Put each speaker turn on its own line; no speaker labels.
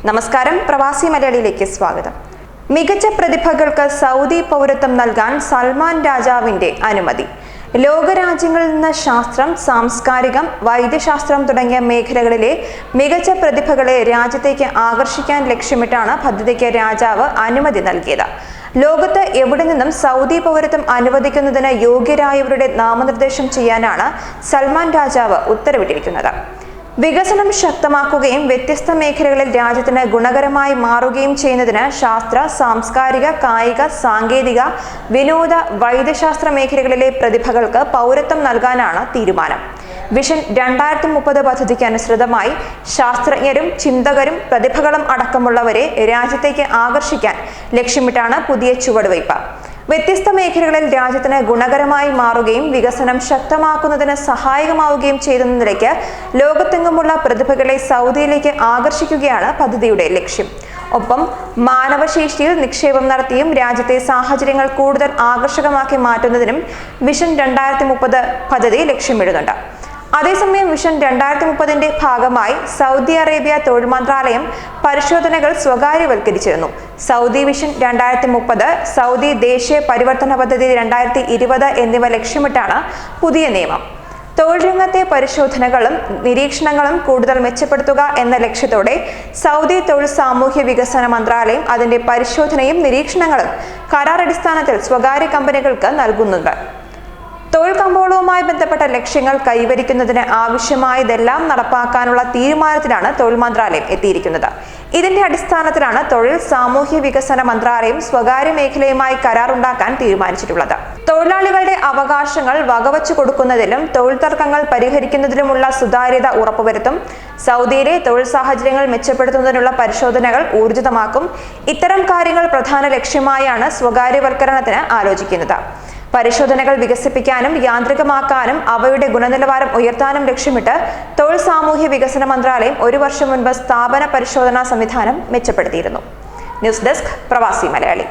നമസ്കാരം, പ്രവാസി മലയാളിയിലേക്ക് സ്വാഗതം. മികച്ച പ്രതിഭകൾക്ക് സൗദി പൗരത്വം നൽകാൻ സൽമാൻ രാജാവിന്റെ അനുമതി. ലോകരാജ്യങ്ങളിൽ നിന്ന് ശാസ്ത്രം, സാംസ്കാരികം, വൈദ്യശാസ്ത്രം തുടങ്ങിയ മേഖലകളിലെ മികച്ച പ്രതിഭകളെ രാജ്യത്തേക്ക് ആകർഷിക്കാൻ ലക്ഷ്യമിട്ടാണ് പദ്ധതിക്ക് രാജാവ് അനുമതി നൽകിയത്. ലോകത്ത് എവിടെ നിന്നും സൗദി പൗരത്വം അനുവദിക്കുന്നതിന് യോഗ്യരായവരുടെ നാമനിർദ്ദേശം ചെയ്യാനാണ് സൽമാൻ രാജാവ് ഉത്തരവിട്ടിരിക്കുന്നത്. വികസനം ശക്തമാക്കുകയും വ്യത്യസ്ത മേഖലകളിൽ രാജ്യത്തിന് ഗുണകരമായി മാറുകയും ചെയ്യുന്നതിന് ശാസ്ത്ര, സാംസ്കാരിക, കായിക, സാങ്കേതിക, വിനോദ, വൈദ്യശാസ്ത്ര മേഖലകളിലെ പ്രതിഭകൾക്ക് പൗരത്വം നൽകാനാണ് തീരുമാനം. വിഷൻ 2030 പദ്ധതിക്ക് അനുസൃതമായി ശാസ്ത്രജ്ഞരും ചിന്തകരും പ്രതിഭകളും അടക്കമുള്ളവരെ രാജ്യത്തേക്ക് ആകർഷിക്കാൻ ലക്ഷ്യമിട്ടാണ് പുതിയ ചുവടുവയ്പ്. വ്യത്യസ്ത മേഖലകളിൽ രാജ്യത്തിന് ഗുണകരമായി മാറുകയും വികസനം ശക്തമാക്കുന്നതിന് സഹായകമാവുകയും ചെയ്യുന്ന നിലയ്ക്ക് ലോകത്തെങ്ങുമുള്ള പ്രതിഭകളെ സൗദിയിലേക്ക് ആകർഷിക്കുകയാണ് പദ്ധതിയുടെ ലക്ഷ്യം. ഒപ്പം മാനവശേഷിയിൽ നിക്ഷേപം നടത്തിയും രാജ്യത്തെ സാഹചര്യങ്ങൾ കൂടുതൽ ആകർഷകമാക്കി മാറ്റുന്നതിനും വിഷൻ 2030 പദ്ധതി ലക്ഷ്യമിടുന്നുണ്ട്. അതേസമയം വിഷൻ 2030 ഭാഗമായി സൗദി അറേബ്യ തൊഴിൽ മന്ത്രാലയം പരിശോധനകൾ സ്വകാര്യവൽക്കരിച്ചിരുന്നു. സൗദി വിഷൻ 2030, സൗദി ദേശീയ പരിവർത്തന പദ്ധതി 2020 എന്നിവ ലക്ഷ്യമിട്ടാണ് പുതിയ നിയമം. തൊഴിൽ രംഗത്തെ പരിശോധനകളും നിരീക്ഷണങ്ങളും കൂടുതൽ മെച്ചപ്പെടുത്തുക എന്ന ലക്ഷ്യത്തോടെ സൗദി തൊഴിൽ സാമൂഹ്യ വികസന മന്ത്രാലയം അതിന്റെ പരിശോധനയും നിരീക്ഷണങ്ങളും കരാറടിസ്ഥാനത്തിൽ സ്വകാര്യ കമ്പനികൾക്ക് നൽകുന്നുണ്ട്. തൊഴിൽ കമ്പോളവുമായി ബന്ധപ്പെട്ട ലക്ഷ്യങ്ങൾ കൈവരിക്കുന്നതിന് ആവശ്യമായതെല്ലാം നടപ്പാക്കാനുള്ള തീരുമാനത്തിലാണ് തൊഴിൽ മന്ത്രാലയം എത്തിയിരിക്കുന്നത്. ഇതിന്റെ അടിസ്ഥാനത്തിലാണ് തൊഴിൽ സാമൂഹ്യ വികസന മന്ത്രാലയം സ്വകാര്യ മേഖലയുമായി കരാറുണ്ടാക്കാൻ തീരുമാനിച്ചിട്ടുള്ളത്. തൊഴിലാളികളുടെ അവകാശങ്ങൾ വകവച്ചു കൊടുക്കുന്നതിലും തൊഴിൽ തർക്കങ്ങൾ പരിഹരിക്കുന്നതിലുമുള്ള സുതാര്യത ഉറപ്പുവരുത്തും. സൗദിയിലെ തൊഴിൽ സാഹചര്യങ്ങൾ മെച്ചപ്പെടുത്തുന്നതിനുള്ള പരിശോധനകൾ ഊർജിതമാക്കും. ഇത്തരം കാര്യങ്ങൾ പ്രധാന ലക്ഷ്യമായാണ് സ്വകാര്യവൽക്കരണത്തിന് ആലോചിക്കുന്നത്. പരിശോധനകൾ വികസിപ്പിക്കാനും യാന്ത്രികമാക്കാനും അവയുടെ ഗുണനിലവാരം ഉയർത്താനും ലക്ഷ്യമിട്ട് തൊഴിൽ സാമൂഹ്യ വികസന മന്ത്രാലയം 1 വർഷം മുൻപ് സ്ഥാപന പരിശോധനാ സംവിധാനം മെച്ചപ്പെടുത്തിയിരുന്നു. ന്യൂസ് ഡെസ്ക്, പ്രവാസി മലയാളി.